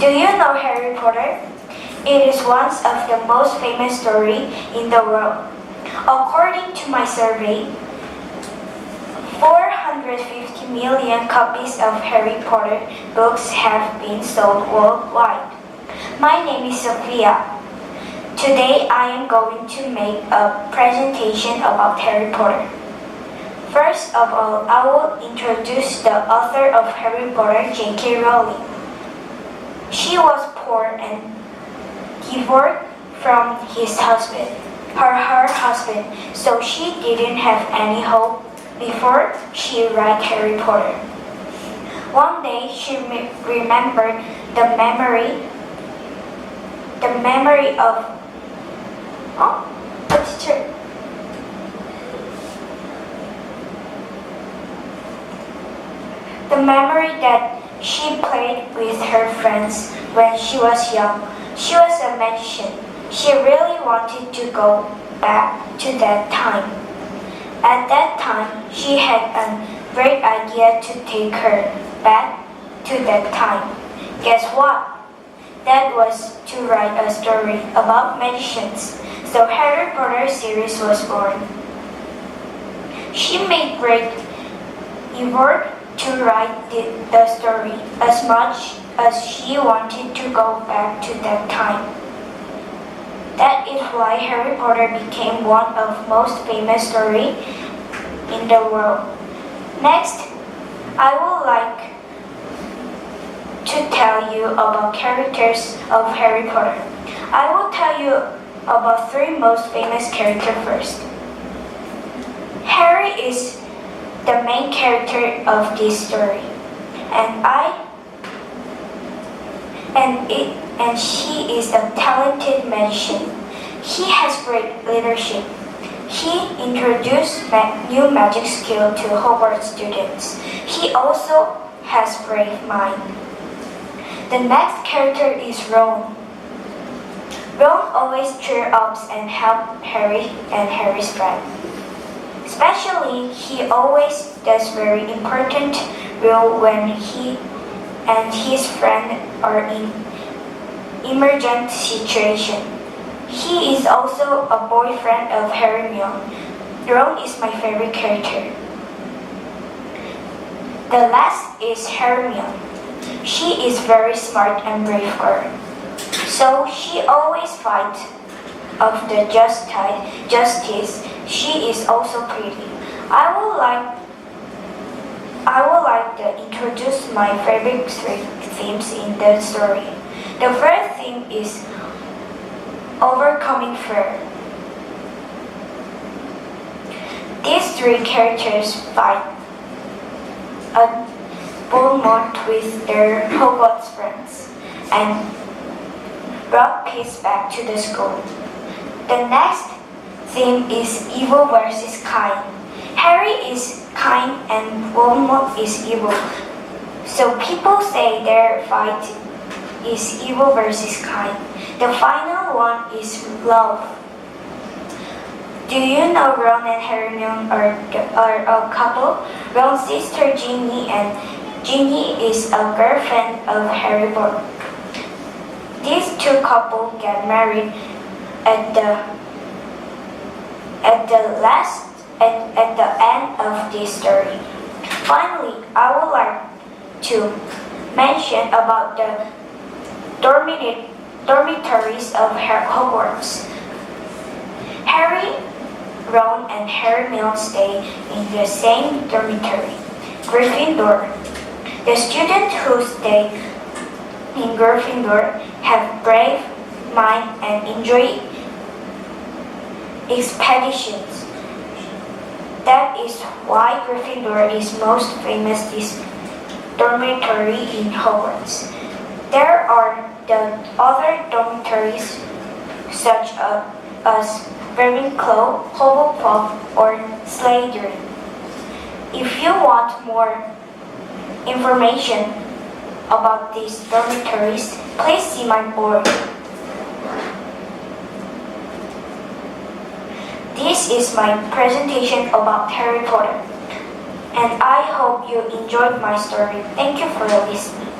Do you know Harry Potter? It is one of the most famous stories in the world. According to my survey, 450 million copies of Harry Potter books have been sold worldwide. My name is Sophia. Today I am going to make a presentation about Harry Potter. First of all, I will introduce the author of Harry Potter, J.K. Rowling. She was poor and divorced from her husband, so she didn't have any hope before she read Harry Potter. One day she remembered the memory of the memory that she played with her friends when she was young. She was a magician. She really wanted to go back to that time. At that time, she had a great idea to take her back to that time. Guess what? That was to write a story about magicians. So Harry Potter series was born. She made great effort to write the story as much as she wanted to go back to that time. That is why Harry Potter became one of the most famous stories in the world. Next, I would like to tell you about characters of Harry Potter. I will tell you about three most famous characters first. Harry is the main character of this story, and she is a talented magician. He has great leadership. He introduced new magic skill to Hogwarts students. He also has brave mind. The next character is Ron. Ron always cheers up and helps Harry and Harry's friend. Especially, he always does very important role when he and his friend are in emergent situation. He is also a boyfriend of Hermione. Ron is my favorite character. The last is Hermione. She is very smart and brave girl. So she always fights of the justice. She is also pretty. I would like to introduce my favorite three themes in the story. The first theme is overcoming fear. These three characters fight a Voldemort with their Hogwarts friends and brought peace back to the school. The next theme is evil versus kind. Harry is kind and Voldemort is evil. So people say their fight is evil versus kind. The final one is love. Do you know Ron and Hermione are a couple? Ron's sister Ginny, and Ginny is a girlfriend of Harry Potter. These two couples get married at the end of this story. Finally, I would like to mention about the dormitories of Hogwarts. Harry, Ron, and Hermione stay in the same dormitory, Gryffindor. The students who stay in Gryffindor have brave mind and enjoy expeditions. That is why Gryffindor is most famous dormitory in Hogwarts. There are the other dormitories such as Ravenclaw, Hufflepuff, or Slytherin. If you want more information about these dormitories, please see my board. This is my presentation about Harry Potter, and I hope you enjoyed my story. Thank you for listening.